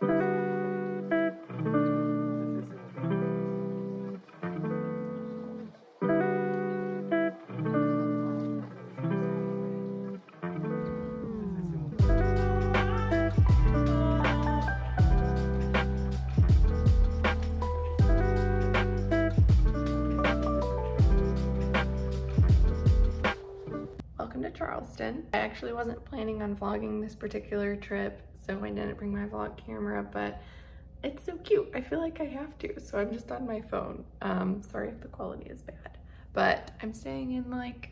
Welcome to Charleston. I actually wasn't planning on vlogging this particular trip, so I didn't bring my vlog camera, but it's so cute. I feel like I have to, so I'm just on my phone. Sorry if the quality is bad, but I'm staying in like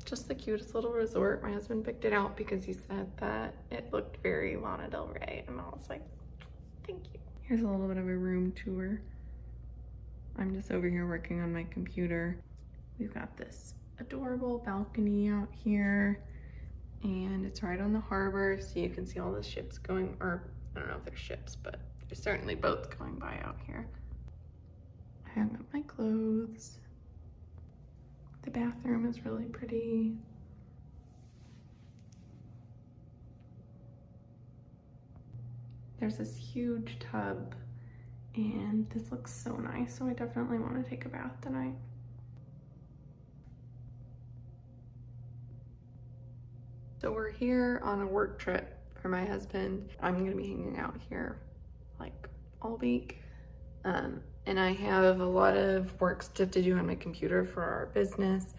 just the cutest little resort. My husband picked it out because he said that it looked very Lana Del Rey, and I was like, thank you. Here's a little bit of a room tour. I'm just over here working on my computer. We've got this adorable balcony out here, and it's right on the harbor, so you can see all the ships going, or I don't know if they're ships, but there's certainly boats going by out here. I hung up my clothes. The bathroom is really pretty. There's this huge tub, and this looks so nice, so I definitely want to take a bath tonight. So we're here on a work trip for my husband. I'm gonna be hanging out here like all week. And I have a lot of work stuff to do on my computer for our business.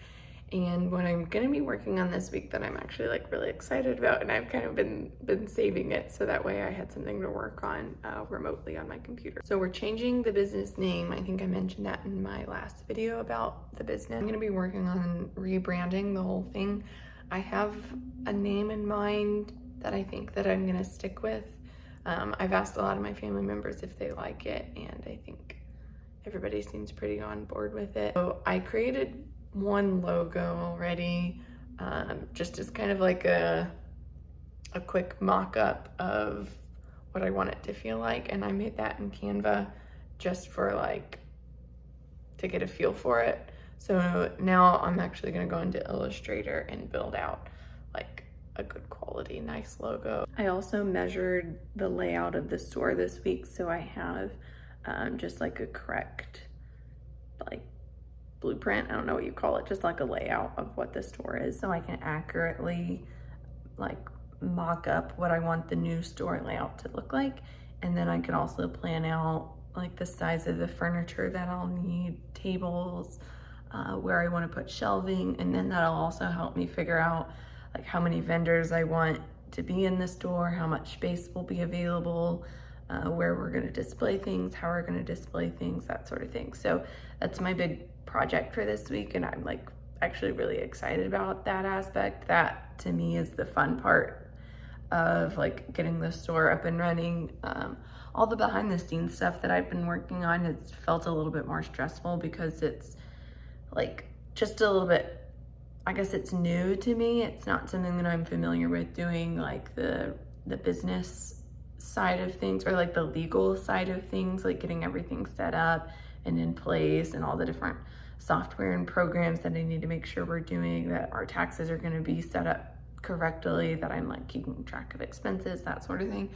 And what I'm gonna be working on this week that I'm actually like really excited about, and I've kind of been saving it so that way I had something to work on remotely on my computer. So we're changing the business name. I think I mentioned that in my last video about the business. I'm gonna be working on rebranding the whole thing. I have a name in mind that I think that I'm gonna stick with. I've asked a lot of my family members if they like it, and I think everybody seems pretty on board with it. So I created one logo already, just as kind of like a quick mock-up of what I want it to feel like, and I made that in Canva just for like to get a feel for it. So now I'm actually gonna go into Illustrator and build out like a good quality, nice logo. I also measured the layout of the store this week, so I have just like a correct like blueprint, I don't know what you call it, just like a layout of what the store is, so I can accurately like mock up what I want the new store layout to look like. And then I can also plan out like the size of the furniture that I'll need, tables, where I want to put shelving, and then that'll also help me figure out like how many vendors I want to be in the store, how much space will be available, where we're going to display things, how we're going to display things, that sort of thing. So that's my big project for this week, and I'm like actually really excited about that aspect. That to me is the fun part of like getting the store up and running. All the behind the scenes stuff that I've been working on, it's felt a little bit more stressful because it's like just a little bit, I guess it's new to me. It's not something that I'm familiar with doing, like the business side of things or like the legal side of things, like getting everything set up and in place and all the different software and programs that I need to make sure we're doing, that our taxes are going to be set up correctly, that I'm like keeping track of expenses, that sort of thing.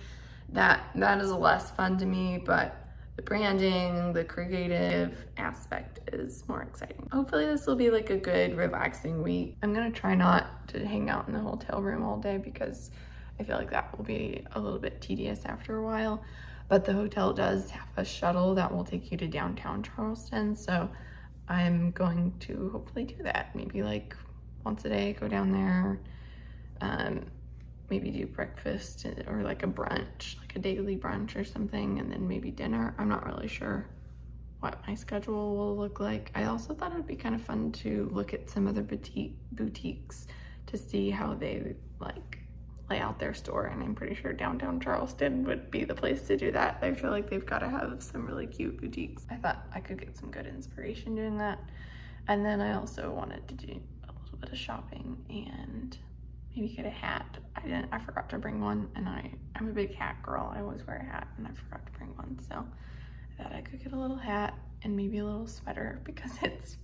That is less fun to me, but the branding, the creative aspect is more exciting. Hopefully this will be like a good, relaxing week. I'm gonna try not to hang out in the hotel room all day because I feel like that will be a little bit tedious after a while. But the hotel does have a shuttle that will take you to downtown Charleston, so I'm going to hopefully do that. Maybe like once a day, go down there, maybe do breakfast or like a brunch, like a daily brunch or something, and then maybe dinner. I'm not really sure what my schedule will look like. I also thought it would be kind of fun to look at some other boutiques to see how they like lay out their store, and I'm pretty sure downtown Charleston would be the place to do that. I feel like they've got to have some really cute boutiques. I thought I could get some good inspiration doing that. And then I also wanted to do a little bit of shopping and maybe get a hat. I forgot to bring one, and I'm a big hat girl. I always wear a hat, and I forgot to bring one. So I thought I could get a little hat and maybe a little sweater because it's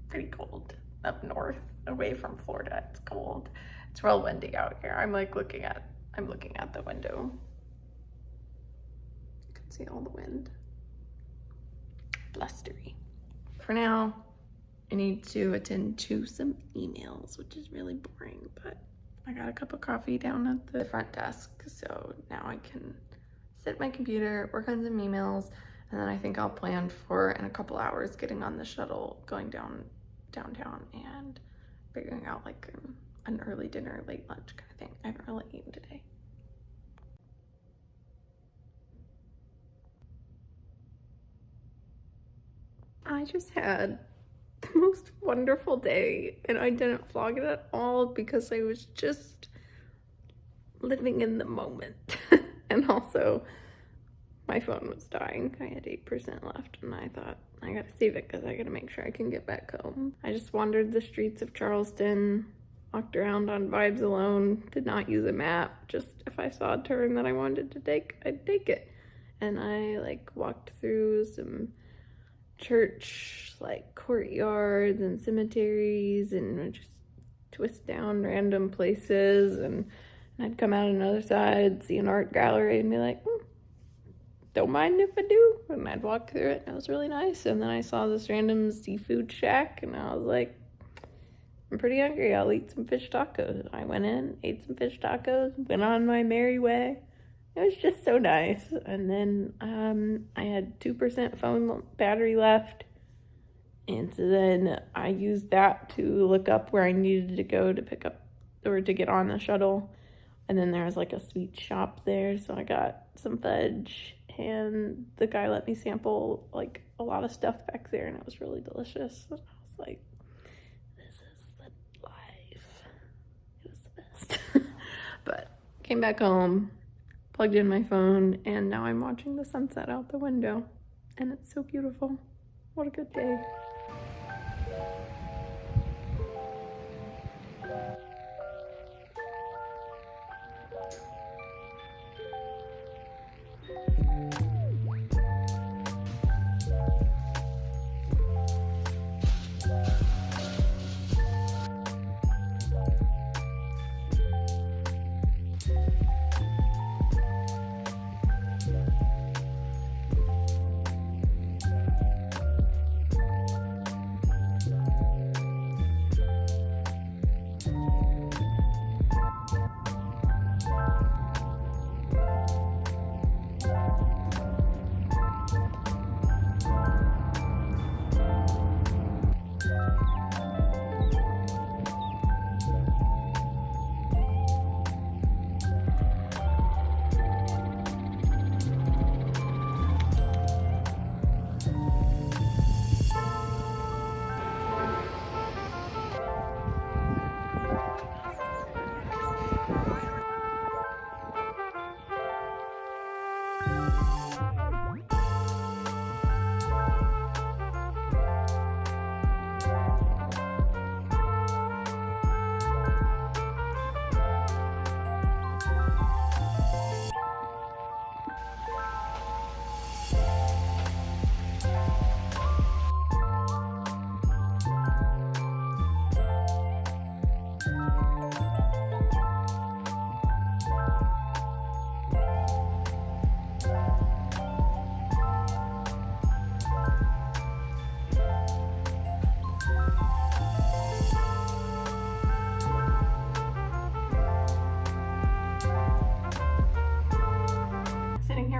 pretty cold up north, away from Florida. It's cold. It's real windy out here. I'm looking at the window. see all the wind. Blustery. For now, I need to attend to some emails, which is really boring, but I got a cup of coffee down at the front desk, so now I can sit at my computer, work on some emails, and then I think I'll plan for, in a couple hours, getting on the shuttle, going downtown and figuring out like an early dinner, late lunch kind of thing. I haven't really eaten today. I just had the most wonderful day, and I didn't vlog it at all because I was just living in the moment. And also my phone was dying. I had 8% left, and I thought I gotta save it because I gotta make sure I can get back home. I just wandered the streets of Charleston, walked around on vibes alone, did not use a map. Just if I saw a turn that I wanted to take, I'd take it. And I like walked through some church like courtyards and cemeteries and just twist down random places, and I'd come out another side, see an art gallery, and be like, don't mind if I do, and I'd walk through it, and it was really nice. And then I saw this random seafood shack, and I was like, I'm pretty hungry, I'll eat some fish tacos. I went in, ate some fish tacos, went on my merry way. It was just so nice. And then I had 2% phone battery left, and so then I used that to look up where I needed to go to pick up or to get on the shuttle. And then there was like a sweet shop there, so I got some fudge, and the guy let me sample like a lot of stuff back there, and it was really delicious. And I was like, this is the life. It was the best. But came back home, plugged in my phone, and now I'm watching the sunset out the window, and it's so beautiful. What a good day.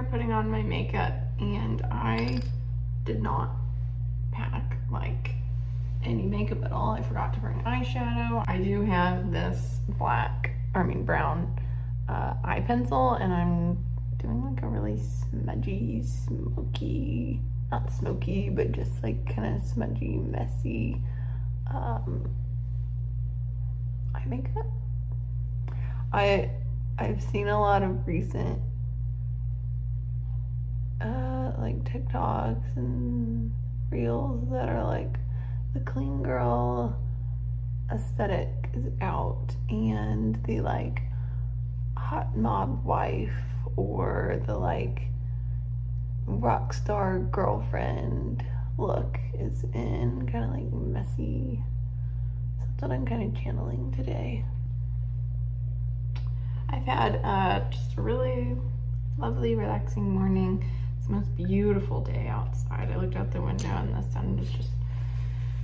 Putting on my makeup, and I did not pack like any makeup at all. I forgot to bring eyeshadow. I do have this brown eye pencil, and I'm doing like a really smudgy, smoky, not smoky, but just like kind of smudgy, messy eye makeup. I've seen a lot of recent like TikToks and reels that are like the clean girl aesthetic is out, and the like hot mob wife or the like rock star girlfriend look is in, kind of like messy. So that's what I'm kind of channeling today. I've had just a really lovely, relaxing morning. It's the most beautiful day outside. I looked out the window and the sun was just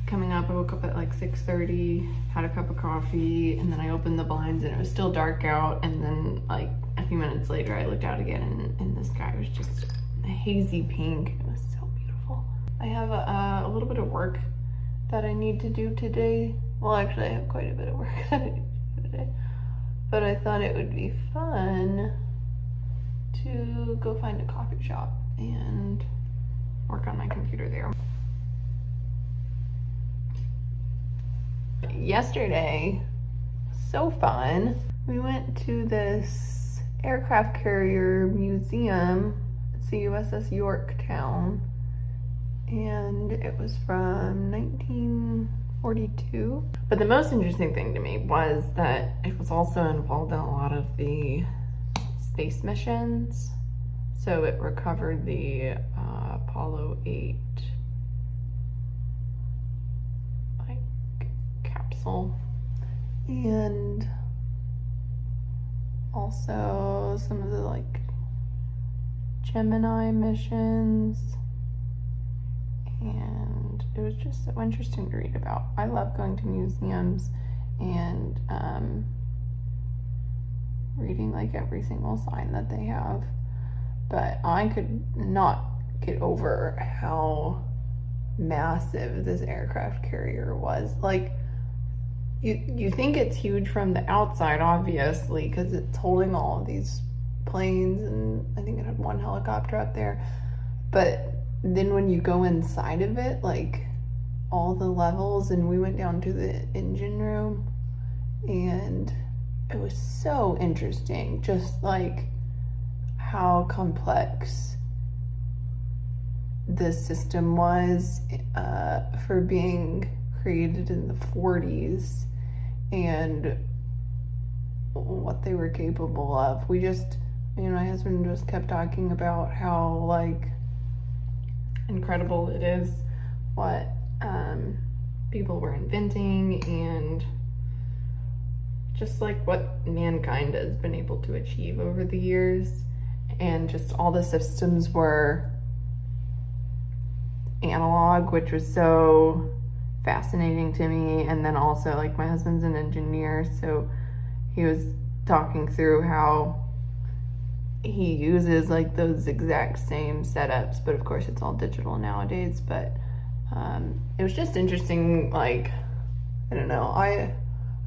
coming up. I woke up at like 6:30, had a cup of coffee, and then I opened the blinds and it was still dark out. And then like a few minutes later, I looked out again and the sky was just a hazy pink. It was so beautiful. I have a little bit of work that I need to do today. Well, actually, I have quite a bit of work that I need to do today. But I thought it would be fun to go find a coffee shop and work on my computer there. Yesterday, so fun. We went to this aircraft carrier museum. It's the USS Yorktown, and it was from 1942. But the most interesting thing to me was that it was also involved in a lot of the space missions. So it recovered the Apollo 8 capsule, and also some of the like Gemini missions, and it was just so interesting to read about. I love going to museums and reading like every single sign that they have, but I could not get over how massive this aircraft carrier was. Like, you think it's huge from the outside, obviously, because it's holding all of these planes, and I think it had one helicopter up there. But then when you go inside of it, like all the levels, and we went down to the engine room, and it was so interesting, just like how complex this system was for being created in the 40s and what they were capable of. We just, my husband just kept talking about how like incredible it is what people were inventing, and just like what mankind has been able to achieve over the years, and just all the systems were analog, which was so fascinating to me. And then also, like, my husband's an engineer, so he was talking through how he uses like those exact same setups, but of course it's all digital nowadays. But it was just interesting. Like, I don't know,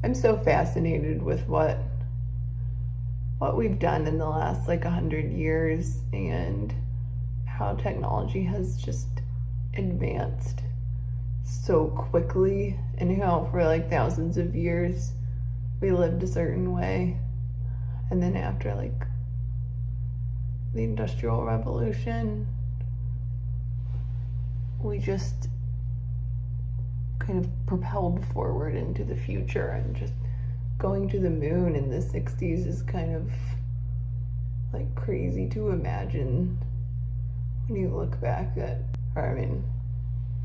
I'm so fascinated with what we've done in the last like 100 years, and how technology has just advanced so quickly, and how for like thousands of years we lived a certain way, and then after like the Industrial Revolution, we just kind of propelled forward into the future. And just going to the moon in the 60s is kind of like crazy to imagine when you look back at, or I mean,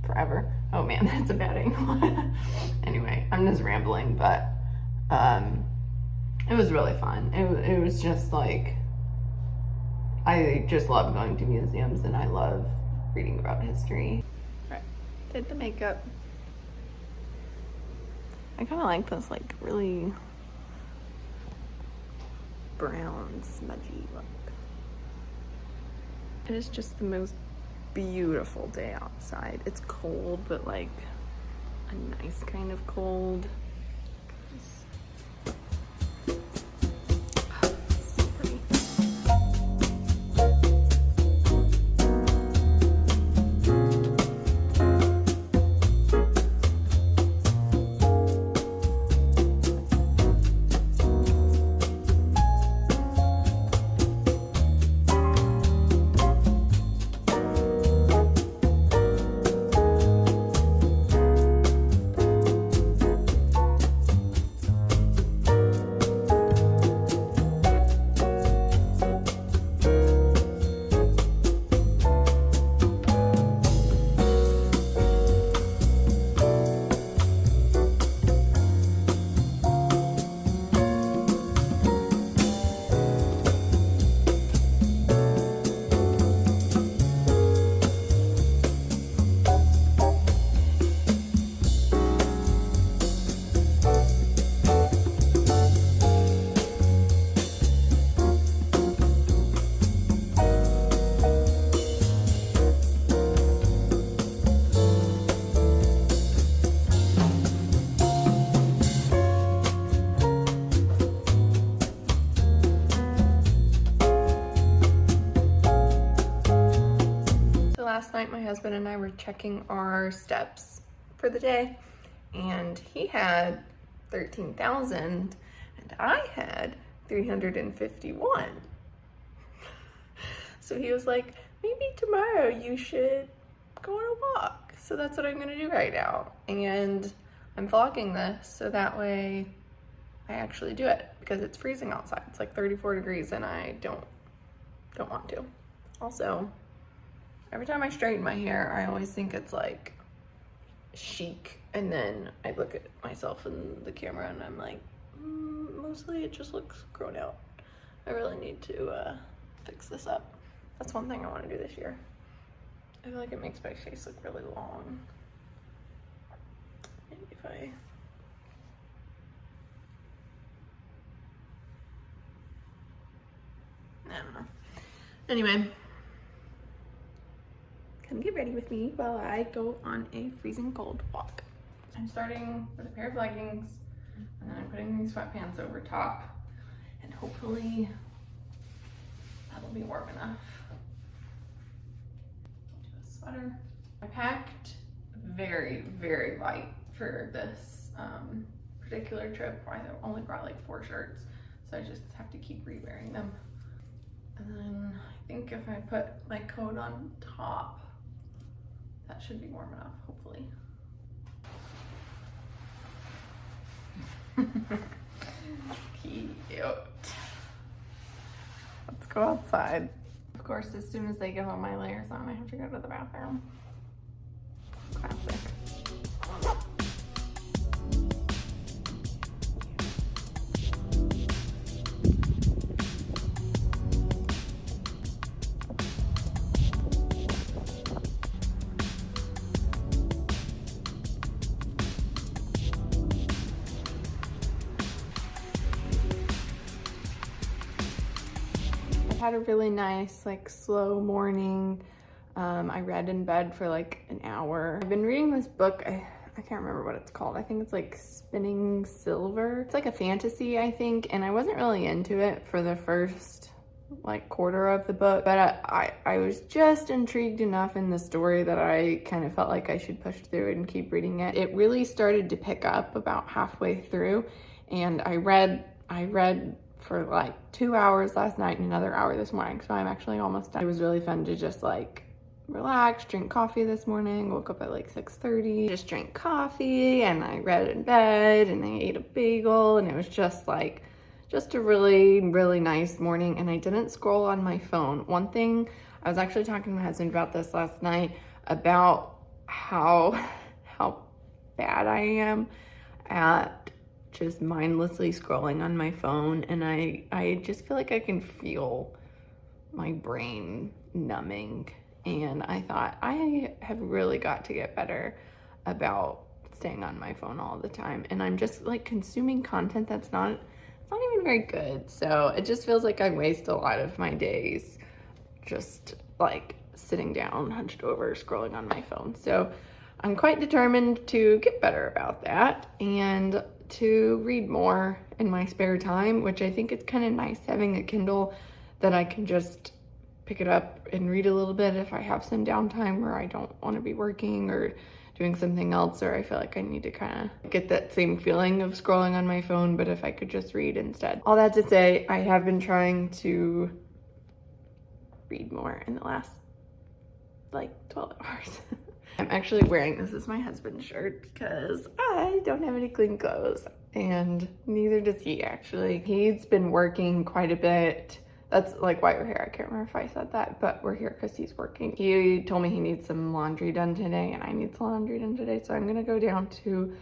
forever. Oh man, that's a bad angle. Anyway, I'm just rambling, but it was really fun. It was just like, I just love going to museums, and I love reading about history. Right, did the makeup. I kind of like this like really brown smudgy look. It is just the most beautiful day outside. It's cold, but like a nice kind of cold. last night my husband and I were checking our steps for the day, and he had 13,000 and I had 351. So he was like, maybe tomorrow you should go on a walk. So that's what I'm gonna do right now. And I'm vlogging this so that way I actually do it, because it's freezing outside. It's like 34 degrees and I don't want to. Also, every time I straighten my hair, I always think it's like chic, and then I look at myself in the camera and I'm like, mostly it just looks grown out. I really need to fix this up. That's one thing I want to do this year. I feel like it makes my face look really long. Maybe if I don't know. Anyway, come get ready with me while I go on a freezing cold walk. I'm starting with a pair of leggings, and then I'm putting these sweatpants over top, and hopefully that'll be warm enough. Do a sweater. I packed very, very light for this particular trip. I only brought like 4 shirts, so I just have to keep re-wearing them. And then I think if I put my coat on top, that should be warm enough, hopefully. Cute. Let's go outside. Of course, as soon as I get all my layers on, I have to go to the bathroom. Classic. Had a really nice, like, slow morning. I read in bed for like an hour. I've been reading this book. I can't remember what it's called. I think it's like Spinning Silver. It's like a fantasy, I think, and I wasn't really into it for the first like quarter of the book, but I was just intrigued enough in the story that I kind of felt like I should push through it and keep reading it. It really started to pick up about halfway through, and I read for like 2 hours last night and another hour this morning, so I'm actually almost done. It was really fun to just like relax, drink coffee this morning. Woke up at like 6:30, just drank coffee, and I read in bed, and I ate a bagel, and it was just like a really, really nice morning. And I didn't scroll on my phone. One thing, I was actually talking to my husband about this last night, about how bad I am at just mindlessly scrolling on my phone, and I just feel like I can feel my brain numbing, and I thought I have really got to get better about staying on my phone all the time, and I'm just like consuming content that's not even very good. So it just feels like I waste a lot of my days just like sitting down hunched over scrolling on my phone. So I'm quite determined to get better about that and to read more in my spare time, which I think it's kind of nice having a Kindle that I can just pick it up and read a little bit if I have some downtime where I don't want to be working or doing something else, or I feel like I need to kind of get that same feeling of scrolling on my phone, but if I could just read instead. All that to say, I have been trying to read more in the last like 12 hours. I'm actually wearing this as my husband's shirt because I don't have any clean clothes, and neither does he actually. He's been working quite a bit. That's like why we're here. I can't remember if I said that, but we're here because he's working. He told me he needs some laundry done today, and I need some laundry done today. So I'm gonna go down to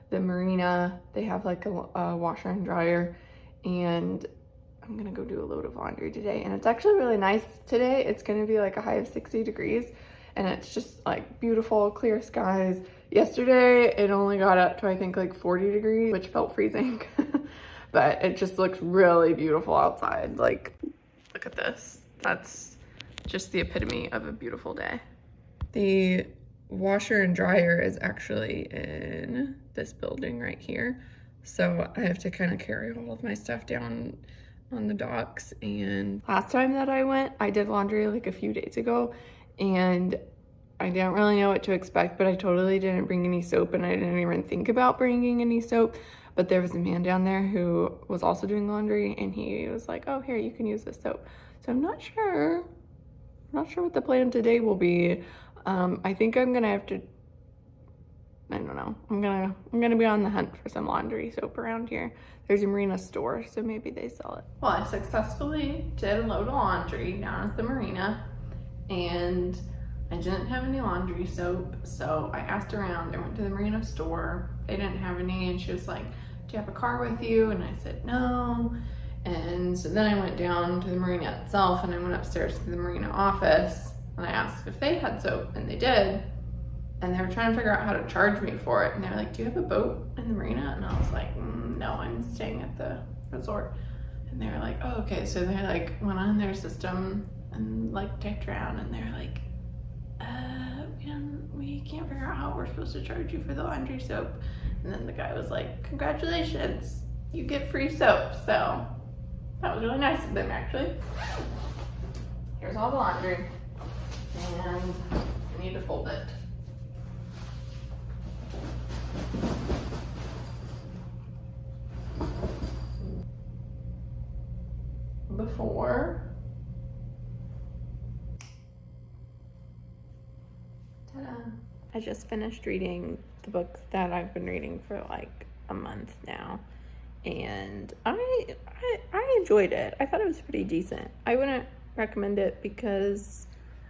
the marina. They have like a washer and dryer, and I'm gonna go do a load of laundry today. And it's actually really nice today. It's gonna be like a high of 60 degrees, and it's just like beautiful, clear skies. Yesterday, it only got up to I think like 40 degrees, which felt freezing, but it just looks really beautiful outside. Like, look at this. That's just the epitome of a beautiful day. The washer and dryer is actually in this building right here. So I have to kind of carry all of my stuff down on the docks. And last time that I went, I did laundry like a few days ago, and I didn't really know what to expect, but I totally didn't bring any soap, and I didn't even think about bringing any soap. But there was a man down there who was also doing laundry, and he was like, oh, here, you can use this soap. So I'm not sure what the plan today will be. I think I'm gonna have to, I don't know. I'm gonna be on the hunt for some laundry soap around here. There's a marina store, so maybe they sell it. Well, I successfully did a load of laundry down at the marina, and I didn't have any laundry soap, so I asked around. I went to the marina store. They didn't have any, and she was like, do you have a car with you? And I said no. And so then I went down to the marina itself, and I went upstairs to the marina office, and I asked if they had soap, and they did. And they were trying to figure out how to charge me for it. And they were like, do you have a boat in the marina? And I was like, no, I'm staying at the resort. And they were like, oh, okay. So they like went on their system and like typed around, and they were like, we can't figure out how we're supposed to charge you for the laundry soap. And then the guy was like, congratulations, you get free soap. So that was really nice of them, actually. Here's all the laundry, and I need to fold it. Before. Ta-da. I just finished reading the book that I've been reading for like a month now, and I enjoyed it. I thought it was pretty decent. I wouldn't recommend it because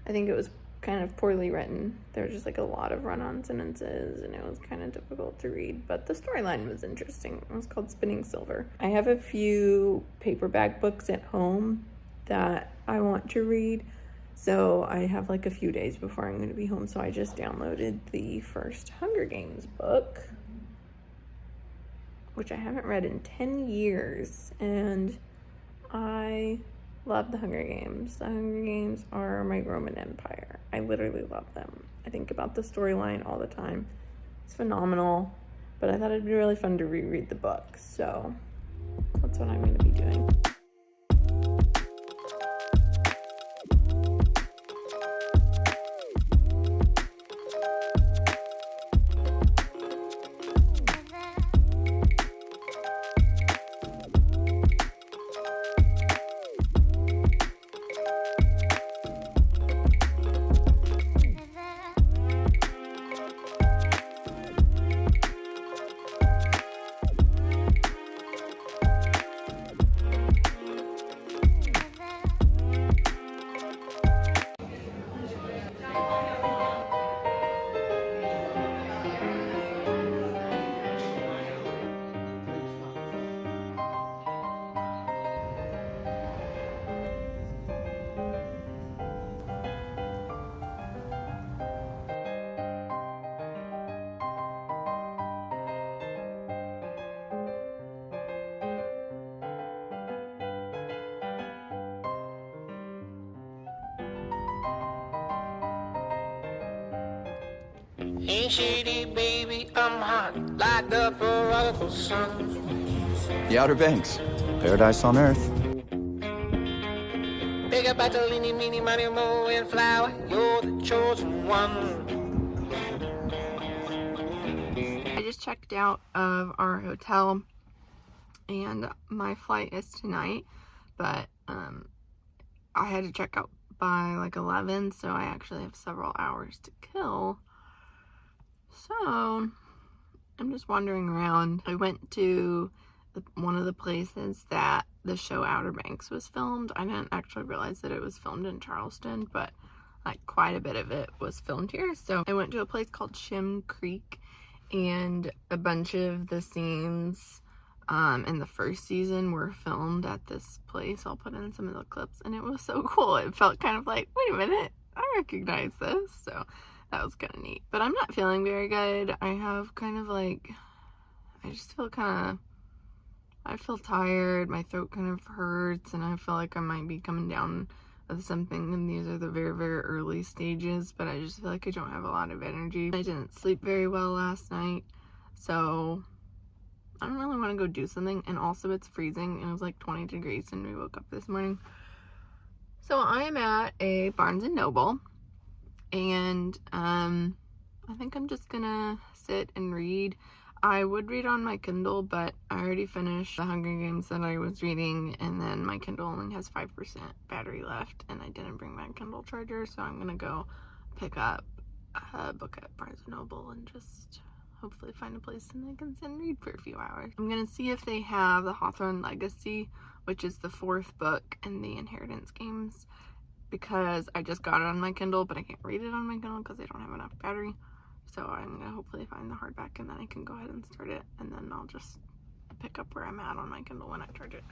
I think it was kind of poorly written. There were just like a lot of run-on sentences, and it was kind of difficult to read, but the storyline was interesting. It was called Spinning Silver. I have a few paperback books at home that I want to read, so I have like a few days before I'm going to be home, so I just downloaded the first Hunger Games book, which I haven't read in 10 years, and I love the Hunger Games. The Hunger Games are my Roman Empire. I literally love them. I think about the storyline all the time. It's phenomenal, but I thought it'd be really fun to reread the book, so that's what I'm going to be doing. Ain't shady, baby, I'm hot, like the prodigal son. The Outer Banks, paradise on earth. Big about the leany, meany, money, mo, and flower, you're the chosen one. I just checked out of our hotel, and my flight is tonight, but I had to check out by like 11, so I actually have several hours to kill. So I'm just wandering around. I went to one of the places that the show Outer Banks was filmed. I didn't actually realize that it was filmed in Charleston, but like quite a bit of it was filmed here. So I went to a place called Shim Creek, and a bunch of the scenes in the first season were filmed at this place. I'll put in some of the clips, and it was so cool. It felt kind of like, wait a minute, I recognize this. So that was kind of neat. But I'm not feeling very good. I have kind of like, I just feel kind of, I feel tired. My throat kind of hurts, and I feel like I might be coming down with something, and these are the very, very early stages, but I just feel like I don't have a lot of energy. I didn't sleep very well last night, so I don't really want to go do something. And also it's freezing, and it was like 20 degrees when we woke up this morning. So I am at a Barnes & Noble, And I think I'm just gonna sit and read. I would read on my Kindle, but I already finished the Hunger Games that I was reading, and then my Kindle only has 5% battery left, and I didn't bring my Kindle charger, so I'm gonna go pick up a book at Barnes & Noble and just hopefully find a place and I can sit and read for a few hours. I'm gonna see if they have the Hawthorne Legacy, which is the 4th book in the Inheritance games, because I just got it on my Kindle, but I can't read it on my Kindle because I don't have enough battery. So I'm gonna hopefully find the hardback, and then I can go ahead and start it, and then I'll just pick up where I'm at on my Kindle when I charge it.